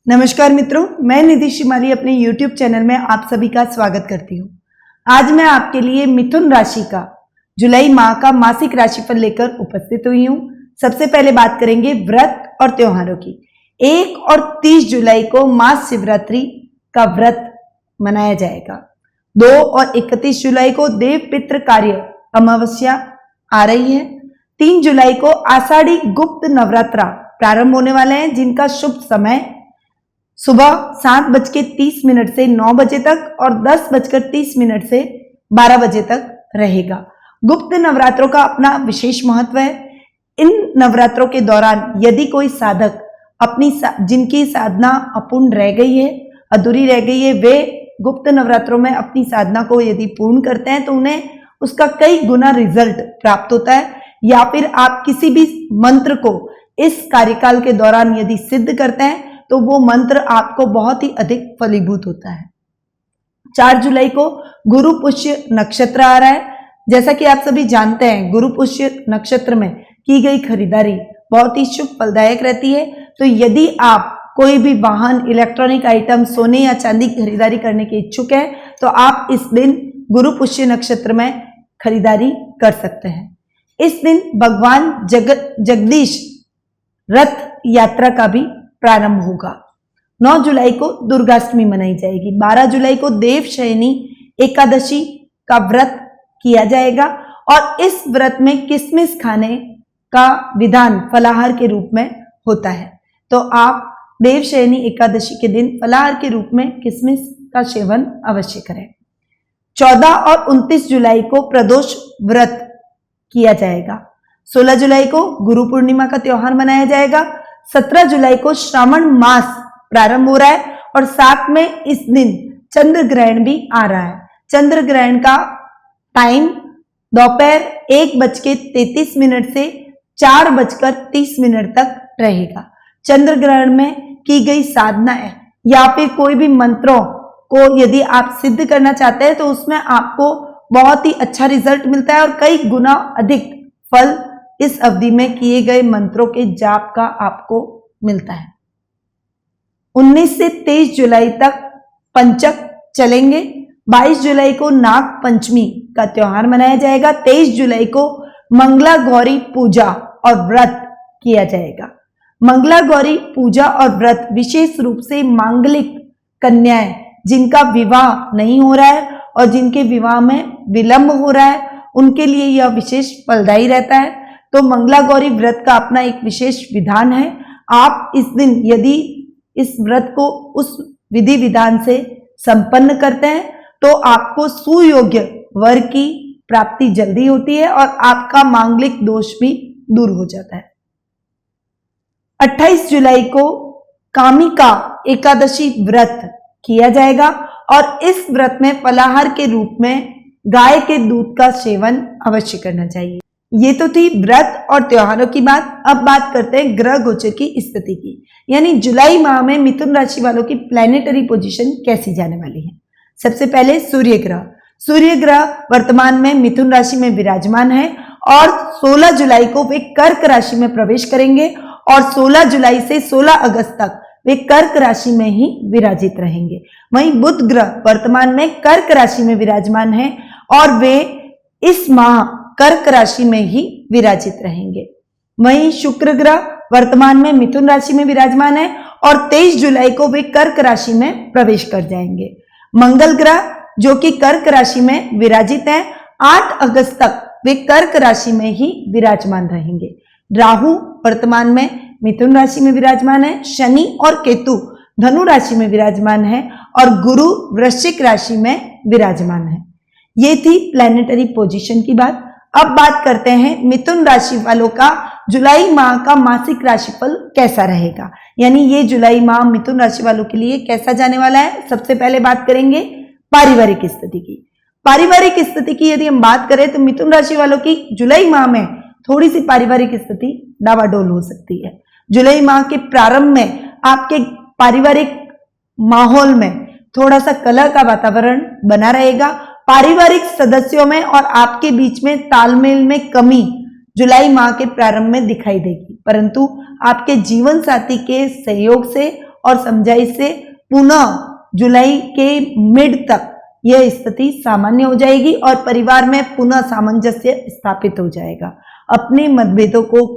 नमस्कार मित्रों, मैं निधि शिमाली अपने YouTube चैनल में आप सभी का स्वागत करती हूँ। आज मैं आपके लिए मिथुन राशि का जुलाई माह का मासिक राशिफल लेकर उपस्थित हुई हूँ। सबसे पहले बात करेंगे व्रत और त्योहारों की। 1 और 30 जुलाई को महाशिवरात्रि का व्रत मनाया जाएगा। 2 और 31 जुलाई को देव पितृ कार्य अमावस्या आ रही है। 3 जुलाई को आषाढ़ी गुप्त नवरात्रा प्रारंभ होने वाले हैं, जिनका शुभ समय सुबह 7:30 से 9 बजे तक और 10:30 से 12 बजे तक रहेगा। गुप्त नवरात्रों का अपना विशेष महत्व है। इन नवरात्रों के दौरान यदि कोई साधक जिनकी साधना अपूर्ण रह गई है, अधूरी रह गई है, वे गुप्त नवरात्रों में अपनी साधना को यदि पूर्ण करते हैं तो उन्हें उसका कई गुना रिजल्ट प्राप्त होता है। या फिर आप किसी भी मंत्र को इस कार्यकाल के दौरान यदि सिद्ध करते हैं तो वो मंत्र आपको बहुत ही अधिक फलीभूत होता है। 4 जुलाई को गुरु पुष्य नक्षत्र आ रहा है। जैसा कि आप सभी जानते हैं, गुरु पुष्य नक्षत्र में की गई खरीदारी बहुत ही शुभ फलदायक रहती है। तो यदि आप कोई भी वाहन, इलेक्ट्रॉनिक आइटम, सोने या चांदी की खरीदारी करने के इच्छुक हैं तो आप इस दिन गुरु पुष्य नक्षत्र में खरीदारी कर सकते हैं। इस दिन भगवान जगदीश रथ यात्रा का भी प्रारंभ होगा। 9 जुलाई को दुर्गाष्टमी मनाई जाएगी। 12 जुलाई को देवशयनी एकादशी का व्रत किया जाएगा और इस व्रत में किशमिश खाने का विधान फलाहार के रूप में होता है। तो आप देवशयनी एकादशी के दिन फलाहार के रूप में किशमिश का सेवन अवश्य करें। 14 और 29 जुलाई को प्रदोष व्रत किया जाएगा। 16 जुलाई को गुरु पूर्णिमा का त्योहार मनाया जाएगा। 17 जुलाई को श्रावण मास प्रारंभ हो रहा है और साथ में इस दिन चंद्र ग्रहण भी आ रहा है। चंद्र ग्रहण का टाइम दोपहर 1:33 से 4:30 तक रहेगा। चंद्र ग्रहण में की गई साधनाएं या फिर कोई भी मंत्रों को यदि आप सिद्ध करना चाहते हैं तो उसमें आपको बहुत ही अच्छा रिजल्ट मिलता है और कई गुना अधिक फल इस अवधि में किए गए मंत्रों के जाप का आपको मिलता है। 19 से 23 जुलाई तक पंचक चलेंगे। 22 जुलाई को नाग पंचमी का त्योहार मनाया जाएगा। 23 जुलाई को मंगला गौरी पूजा और व्रत किया जाएगा। मंगला गौरी पूजा और व्रत विशेष रूप से मांगलिक कन्याएं जिनका विवाह नहीं हो रहा है और जिनके विवाह में विलंब हो रहा है, उनके लिए यह विशेष फलदायी रहता है। तो मंगला गौरी व्रत का अपना एक विशेष विधान है। आप इस दिन यदि इस व्रत को उस विधि विधान से संपन्न करते हैं तो आपको सुयोग्य वर की प्राप्ति जल्दी होती है और आपका मांगलिक दोष भी दूर हो जाता है। 28 जुलाई को कामिका एकादशी व्रत किया जाएगा और इस व्रत में फलाहार के रूप में गाय के दूध का सेवन अवश्य करना चाहिए। ये तो थी व्रत और त्योहारों की बात। अब बात करते हैं ग्रह गोचर की स्थिति की, यानी जुलाई माह में मिथुन राशि वालों की प्लैनेटरी पोजीशन कैसी जाने वाली है। सबसे पहले सूर्य ग्रह वर्तमान में मिथुन राशि में विराजमान है और 16 जुलाई को वे कर्क राशि में प्रवेश करेंगे और 16 जुलाई से 16 अगस्त तक वे कर्क राशि में ही विराजित रहेंगे। वहीं बुध ग्रह वर्तमान में कर्क राशि में विराजमान है और वे इस माह कर्क राशि में ही विराजित रहेंगे। वहीं शुक्र ग्रह वर्तमान में मिथुन राशि में विराजमान है और 23 जुलाई को वे कर्क राशि में प्रवेश कर जाएंगे। मंगल ग्रह जो कि कर्क राशि में विराजित है, 8 अगस्त तक वे कर्क राशि में ही विराजमान रहेंगे। राहु वर्तमान में मिथुन राशि में विराजमान है। शनि और केतु धनु राशि में विराजमान है और गुरु वृश्चिक राशि में विराजमान है। ये थी प्लैनेटरी पोजीशन की बात। अब बात करते हैं मिथुन राशि वालों का जुलाई माह का मासिक राशिफल कैसा रहेगा, यानी ये जुलाई माह मिथुन राशि वालों के लिए कैसा जाने वाला है। सबसे पहले बात करेंगे पारिवारिक स्थिति की। पारिवारिक स्थिति की यदि हम बात करें तो मिथुन राशि वालों की जुलाई माह में थोड़ी सी पारिवारिक स्थिति डावाडोल हो सकती है। जुलाई माह के प्रारंभ में आपके पारिवारिक माहौल में थोड़ा सा कलह का वातावरण बना रहेगा। पारिवारिक सदस्यों में और आपके बीच में तालमेल में कमी जुलाई माह के प्रारंभ में दिखाई देगी, परंतु आपके जीवन साथी के सहयोग से और समझाइश से पुनः जुलाई के मिड तक यह स्थिति सामान्य हो जाएगी और परिवार में पुनः सामंजस्य स्थापित हो जाएगा। अपने मतभेदों को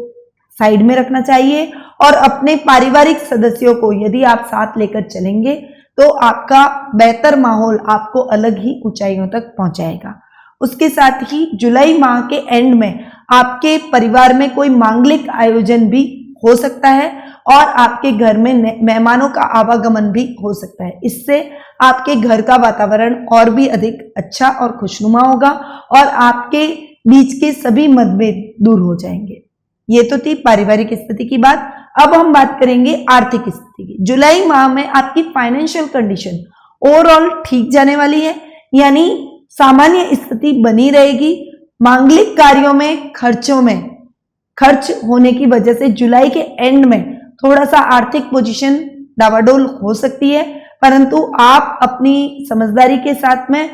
साइड में रखना चाहिए और अपने पारिवारिक सदस्यों को यदि आप साथ लेकर चलेंगे तो आपका बेहतर माहौल आपको अलग ही ऊंचाइयों तक पहुंचाएगा। उसके साथ ही जुलाई माह के एंड में आपके परिवार में कोई मांगलिक आयोजन भी हो सकता है और आपके घर में मेहमानों का आवागमन भी हो सकता है। इससे आपके घर का वातावरण और भी अधिक अच्छा और खुशनुमा होगा और आपके बीच के सभी मतभेद दूर हो जाएंगे। ये तो थी पारिवारिक स्थिति की बात। अब हम बात करेंगे आर्थिक स्थिति की। जुलाई माह में आपकी फाइनेंशियल कंडीशन ओवरऑल ठीक जाने वाली है, यानी सामान्य स्थिति बनी रहेगी। मांगलिक कार्यों में खर्च होने की वजह से जुलाई के एंड में थोड़ा सा आर्थिक पोजीशन डावाडोल हो सकती है, परंतु आप अपनी समझदारी के साथ में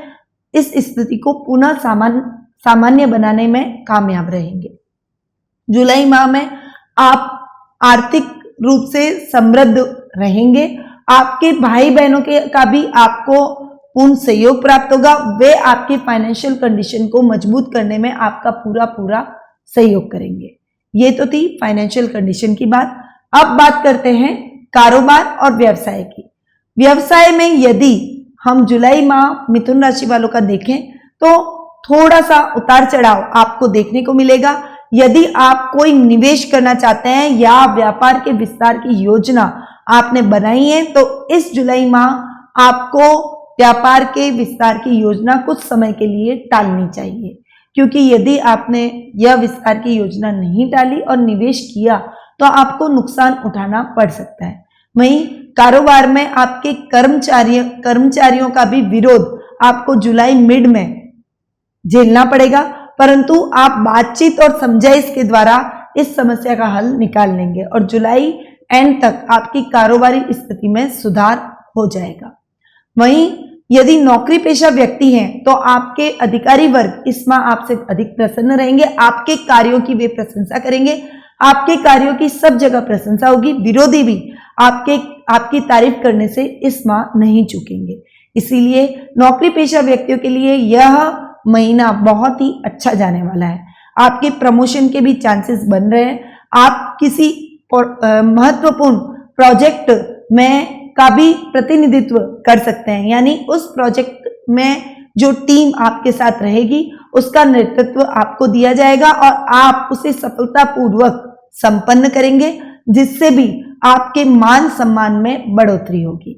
इस स्थिति को पुनः सामान्य बनाने में कामयाब रहेंगे। जुलाई माह में आप आर्थिक रूप से समृद्ध रहेंगे। आपके भाई बहनों के का भी आपको पूर्ण सहयोग प्राप्त होगा। वे आपकी फाइनेंशियल कंडीशन को मजबूत करने में आपका पूरा सहयोग करेंगे। ये तो थी फाइनेंशियल कंडीशन की बात। अब बात करते हैं कारोबार और व्यवसाय की। व्यवसाय में यदि हम जुलाई माह मिथुन राशि वालों का देखें तो थोड़ा सा उतार चढ़ाव आपको देखने को मिलेगा। यदि आप कोई निवेश करना चाहते हैं या व्यापार के विस्तार की योजना आपने बनाई है तो इस जुलाई माह आपको व्यापार के विस्तार की योजना कुछ समय के लिए टालनी चाहिए, क्योंकि यदि आपने यह विस्तार की योजना नहीं टाली और निवेश किया तो आपको नुकसान उठाना पड़ सकता है। वहीं कारोबार में आपके कर्मचारियों का भी विरोध आपको जुलाई मिड में झेलना पड़ेगा, परंतु आप बातचीत और समझाइश के द्वारा इस समस्या का हल निकाल लेंगे और जुलाई एंड तक आपकी कारोबारी स्थिति में सुधार हो जाएगा। वहीं यदि नौकरी पेशा व्यक्ति हैं तो आपके अधिकारी वर्ग इस माह आपसे अधिक प्रसन्न रहेंगे। आपके कार्यों की वे प्रशंसा करेंगे। आपके कार्यों की सब जगह प्रशंसा होगी। विरोधी भी आपकी तारीफ करने से इस माह नहीं चूकेंगे। इसीलिए नौकरी पेशा व्यक्तियों के लिए यह महीना बहुत ही अच्छा जाने वाला है। आपके प्रमोशन के भी चांसेस बन रहे हैं। आप किसी महत्वपूर्ण प्रोजेक्ट में का भी प्रतिनिधित्व कर सकते हैं, यानी उस प्रोजेक्ट में जो टीम आपके साथ रहेगी उसका नेतृत्व आपको दिया जाएगा और आप उसे सफलतापूर्वक संपन्न करेंगे, जिससे भी आपके मान सम्मान में बढ़ोतरी होगी।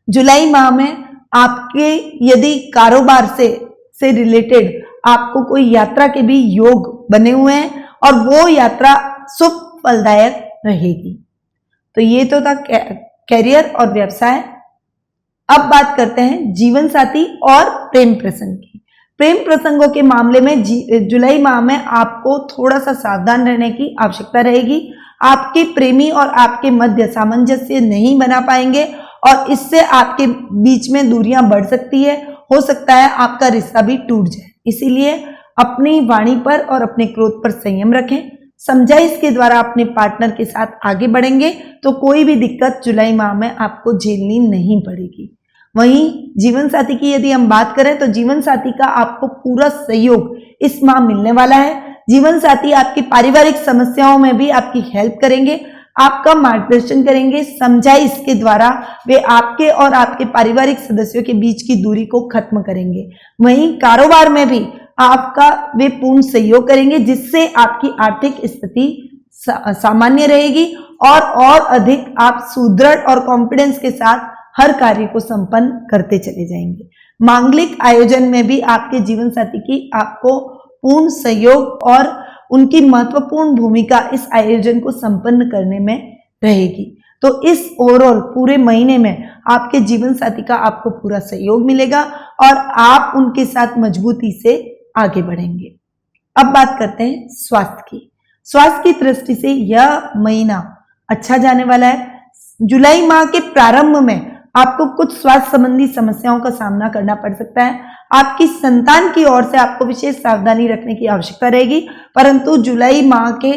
जुलाई माह में आपके यदि कारोबार से रिलेटेड आपको कोई यात्रा के भी योग बने हुए हैं और वो यात्रा शुभ फलदायक रहेगी। तो ये तो था कैरियर और व्यवसाय। अब बात करते हैं जीवन साथी और प्रेम प्रसंग की। प्रेम प्रसंगों के मामले में जुलाई माह में आपको थोड़ा सा सावधान रहने की आवश्यकता रहेगी। आपके प्रेमी और आपके मध्य सामंजस्य नहीं बना पाएंगे और इससे आपके बीच में दूरियां बढ़ सकती है। हो सकता है आपका रिश्ता भी टूट जाए। इसीलिए अपनी वाणी पर और अपने क्रोध पर संयम रखें। समझाइश के द्वारा अपने पार्टनर के साथ आगे बढ़ेंगे तो कोई भी दिक्कत जुलाई माह में आपको झेलनी नहीं पड़ेगी। वहीं जीवन साथी की यदि हम बात करें तो जीवन साथी का आपको पूरा सहयोग इस माह मिलने वाला है। जीवन साथी आपकी पारिवारिक समस्याओं में भी आपकी हेल्प करेंगे, आपका मार्गदर्शन करेंगे। समझाइश के द्वारा वे आपके और आपके पारिवारिक सदस्यों के बीच की दूरी को खत्म करेंगे। वहीं कारोबार में भी आपका वे पूर्ण सहयोग करेंगे, जिससे आपकी आर्थिक स्थिति सामान्य रहेगी और अधिक आप सुदृढ़ और कॉन्फिडेंस के साथ हर कार्य को संपन्न करते चले जाएंगे। मांगलिक आयोजन में भी आपके जीवन साथी की आपको पूर्ण सहयोग और उनकी महत्वपूर्ण भूमिका इस आयोजन को संपन्न करने में रहेगी। तो इस ओवरऑल पूरे महीने में आपके जीवन साथी का आपको पूरा सहयोग मिलेगा और आप उनके साथ मजबूती से आगे बढ़ेंगे। अब बात करते हैं स्वास्थ्य की। स्वास्थ्य की दृष्टि से यह महीना अच्छा जाने वाला है। जुलाई माह के प्रारंभ में आपको कुछ स्वास्थ्य संबंधी समस्याओं का सामना करना पड़ सकता है। आपकी संतान की ओर से आपको विशेष सावधानी रखने की आवश्यकता रहेगी, परंतु जुलाई माह के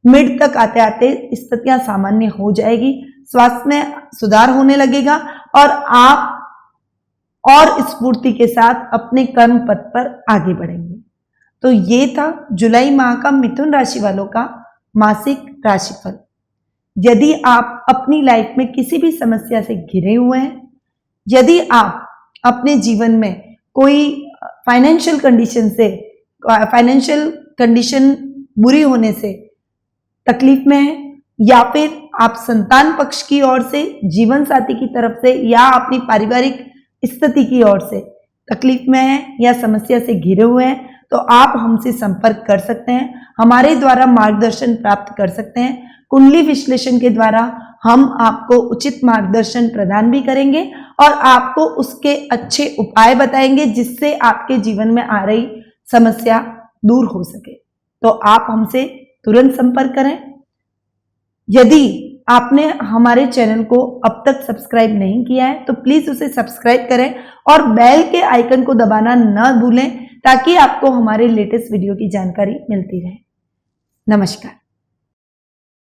मिड तक आते आते स्थितियां सामान्य हो जाएगी। स्वास्थ्य में सुधार होने लगेगा और आप और स्फूर्ति के साथ अपने कर्म पथ पर आगे बढ़ेंगे। तो ये था जुलाई माह का मिथुन राशि वालों का मासिक राशिफल। यदि आप अपनी लाइफ में किसी भी समस्या से घिरे हुए हैं, यदि आप अपने जीवन में कोई फाइनेंशियल कंडीशन बुरी होने से तकलीफ में है, या फिर आप संतान पक्ष की ओर से, जीवन साथी की तरफ से, या अपनी पारिवारिक स्थिति की ओर से तकलीफ में है या समस्या से घिरे हुए हैं, तो आप हमसे संपर्क कर सकते हैं, हमारे द्वारा मार्गदर्शन प्राप्त कर सकते हैं। कुंडली विश्लेषण के द्वारा हम आपको उचित मार्गदर्शन प्रदान भी करेंगे और आपको उसके अच्छे उपाय बताएंगे जिससे आपके जीवन में आ रही समस्या दूर हो सके। तो आप हमसे तुरंत संपर्क करें। यदि आपने हमारे चैनल को अब तक सब्सक्राइब नहीं किया है तो प्लीज उसे सब्सक्राइब करें और बेल के आइकन को दबाना न भूलें ताकि आपको हमारे लेटेस्ट वीडियो की जानकारी मिलती रहे। नमस्कार।